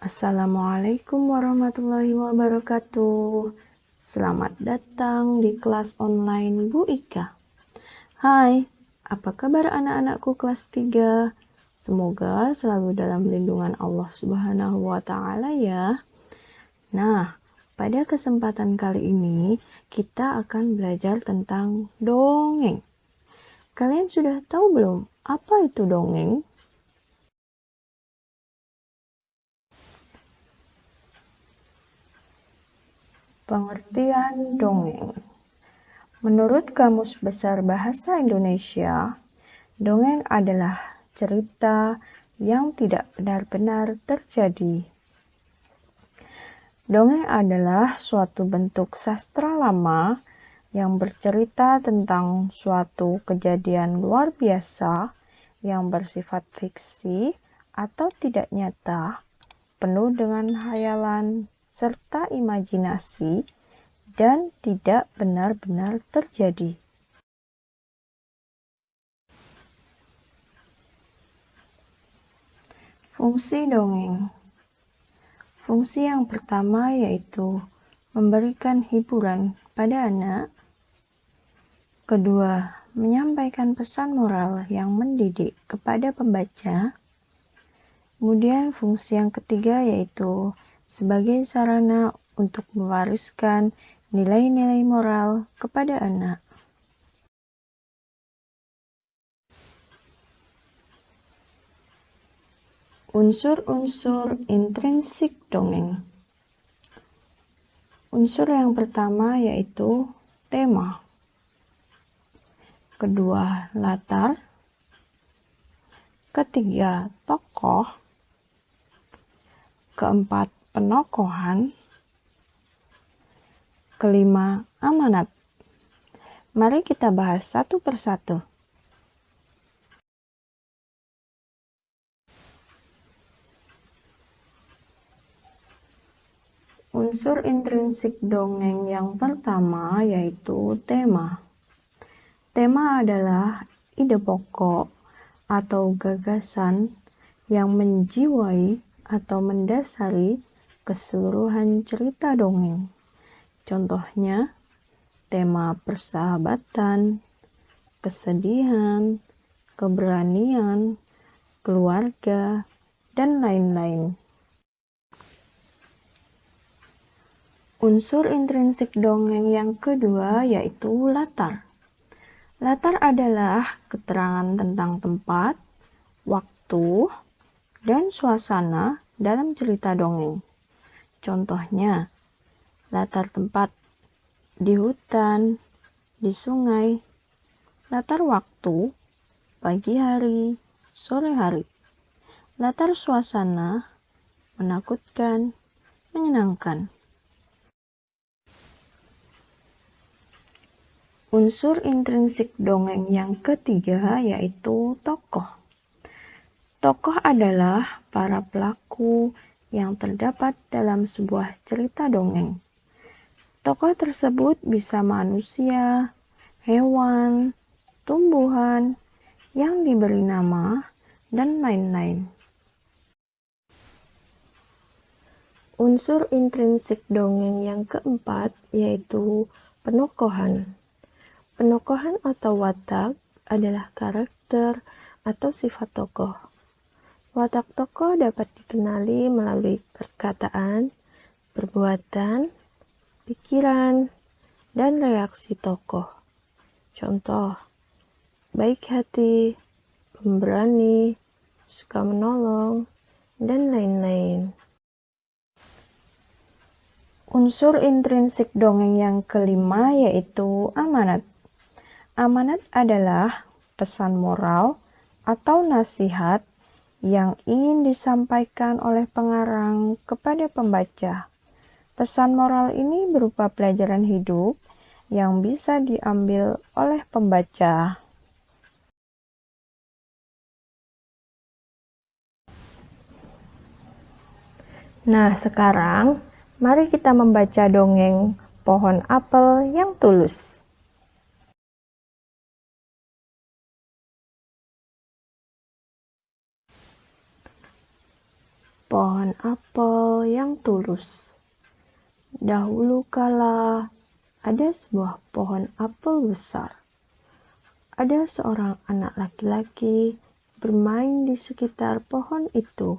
Assalamualaikum warahmatullahi wabarakatuh. Selamat datang di kelas online Bu Ika. Hai, apa kabar anak-anakku kelas 3? Semoga selalu dalam lindungan Allah Subhanahu wa Ta'ala ya. Nah, pada kesempatan kali ini kita akan belajar tentang dongeng. Kalian sudah tahu belum apa itu dongeng? Pengertian dongeng. Menurut Kamus Besar Bahasa Indonesia, dongeng adalah cerita yang tidak benar-benar terjadi. Dongeng adalah suatu bentuk sastra lama yang bercerita tentang suatu kejadian luar biasa yang bersifat fiksi atau tidak nyata, penuh dengan hayalan serta imajinasi, dan tidak benar-benar terjadi. Fungsi dongeng. Fungsi yang pertama yaitu memberikan hiburan pada anak. Kedua, menyampaikan pesan moral yang mendidik kepada pembaca. Kemudian fungsi yang ketiga yaitu sebagai sarana untuk mewariskan nilai-nilai moral kepada anak. Unsur-unsur intrinsik dongeng. Unsur yang pertama yaitu tema. Kedua, latar. Ketiga, tokoh. Keempat, penokohan. Kelima, amanat. Mari kita bahas satu persatu. Unsur intrinsik dongeng yang pertama yaitu tema. Tema adalah ide pokok atau gagasan yang menjiwai atau mendasari keseluruhan cerita dongeng. Contohnya, tema persahabatan, kesedihan, keberanian, keluarga, dan lain-lain. Unsur intrinsik dongeng yang kedua yaitu latar. Latar adalah keterangan tentang tempat, waktu, dan suasana dalam cerita dongeng. Contohnya, latar tempat di hutan, di sungai. Latar waktu, pagi hari, sore hari. Latar suasana, menakutkan, menyenangkan. Unsur intrinsik dongeng yang ketiga yaitu tokoh. Tokoh adalah para pelaku yang terdapat dalam sebuah cerita dongeng. Tokoh tersebut bisa manusia, hewan, tumbuhan, yang diberi nama, dan lain-lain. Unsur intrinsik dongeng yang keempat yaitu penokohan. Penokohan atau watak adalah karakter atau sifat tokoh. Watak tokoh dapat dikenali melalui perkataan, perbuatan, pikiran, dan reaksi tokoh. Contoh, baik hati, pemberani, suka menolong, dan lain-lain. Unsur intrinsik dongeng yang kelima yaitu amanat. Amanat adalah pesan moral atau nasihat yang ingin disampaikan oleh pengarang kepada pembaca. Pesan moral ini berupa pelajaran hidup yang bisa diambil oleh pembaca. Nah, sekarang mari kita membaca dongeng Pohon Apel yang Tulus. Pohon Pohon apel yang tulus. Dahulu kala ada sebuah pohon apel besar. Ada seorang anak laki-laki bermain di sekitar pohon itu.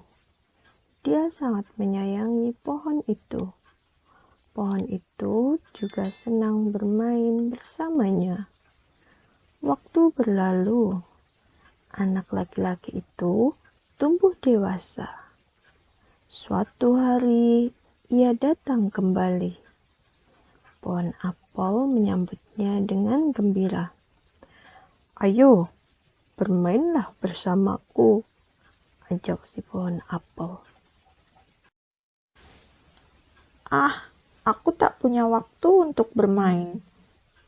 Dia sangat menyayangi pohon itu. Pohon itu juga senang bermain bersamanya. Waktu berlalu, anak laki-laki itu tumbuh dewasa. Suatu hari, ia datang kembali. Pohon apel menyambutnya dengan gembira. "Ayo, bermainlah bersamaku," ajak si pohon apel. "Ah, aku tak punya waktu untuk bermain.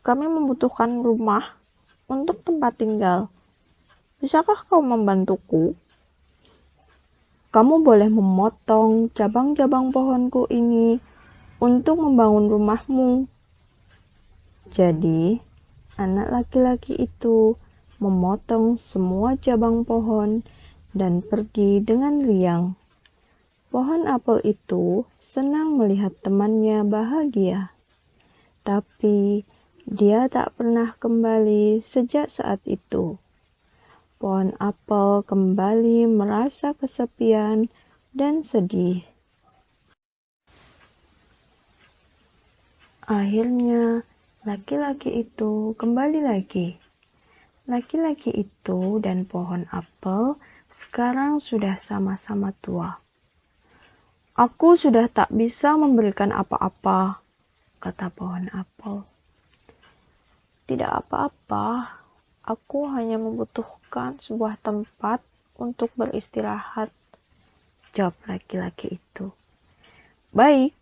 Kami membutuhkan rumah untuk tempat tinggal. Bisakah kau membantuku? Kamu boleh memotong cabang-cabang pohonku ini untuk membangun rumahmu." Jadi, anak laki-laki itu memotong semua cabang pohon dan pergi dengan riang. Pohon apel itu senang melihat temannya bahagia, tapi dia tak pernah kembali sejak saat itu. Pohon apel kembali merasa kesepian dan sedih. Akhirnya, laki-laki itu kembali lagi. Laki-laki itu dan pohon apel sekarang sudah sama-sama tua. "Aku sudah tak bisa memberikan apa-apa," kata pohon apel. "Tidak apa-apa, aku hanya membutuhkan sebuah tempat untuk beristirahat," jawab laki-laki itu. "Baik,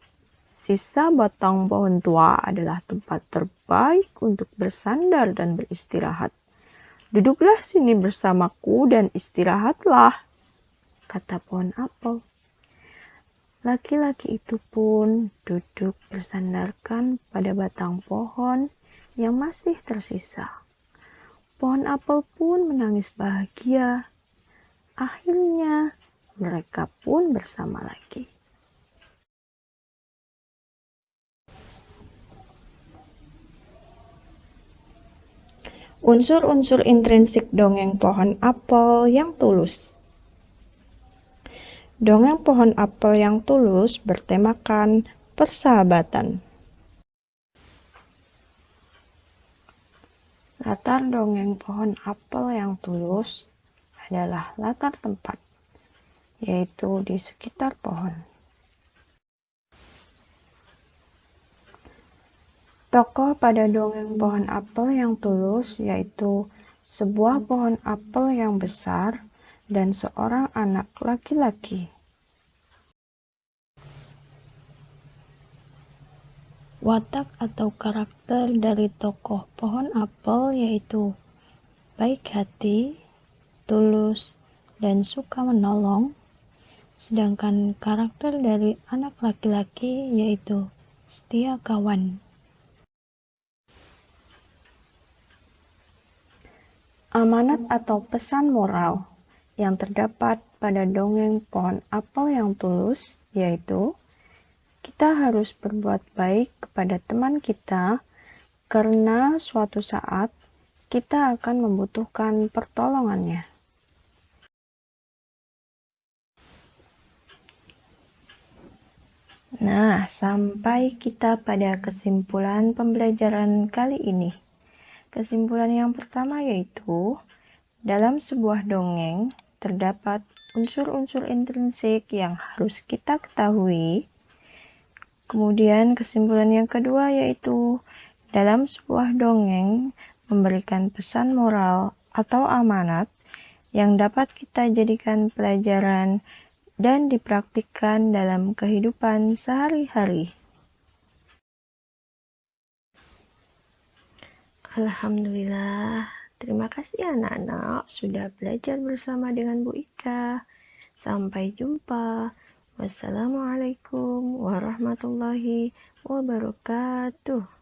sisa batang pohon tua adalah tempat terbaik untuk bersandar dan beristirahat. Duduklah sini bersamaku dan istirahatlah," kata pohon apel. Laki-laki itu pun duduk bersandarkan pada batang pohon yang masih tersisa. Pohon apel pun menangis bahagia. Akhirnya, mereka pun bersama lagi. Unsur-unsur intrinsik dongeng pohon apel yang tulus. Dongeng pohon apel yang tulus bertemakan persahabatan. Latar dongeng pohon apel yang tulus adalah latar tempat, yaitu di sekitar pohon. Tokoh pada dongeng pohon apel yang tulus yaitu sebuah pohon apel yang besar dan seorang anak laki-laki. Watak atau karakter dari tokoh pohon apel yaitu baik hati, tulus, dan suka menolong, sedangkan karakter dari anak laki-laki yaitu setia kawan. Amanat atau pesan moral yang terdapat pada dongeng pohon apel yang tulus yaitu kita harus berbuat baik kepada teman kita karena suatu saat kita akan membutuhkan pertolongannya. Nah, sampai kita pada kesimpulan pembelajaran kali ini. Kesimpulan yang pertama yaitu, dalam sebuah dongeng terdapat unsur-unsur intrinsik yang harus kita ketahui. Kemudian kesimpulan yang kedua yaitu, dalam sebuah dongeng memberikan pesan moral atau amanat yang dapat kita jadikan pelajaran dan dipraktikkan dalam kehidupan sehari-hari. Alhamdulillah, terima kasih anak-anak sudah belajar bersama dengan Bu Ika. Sampai jumpa. Wassalamualaikum warahmatullahi wabarakatuh.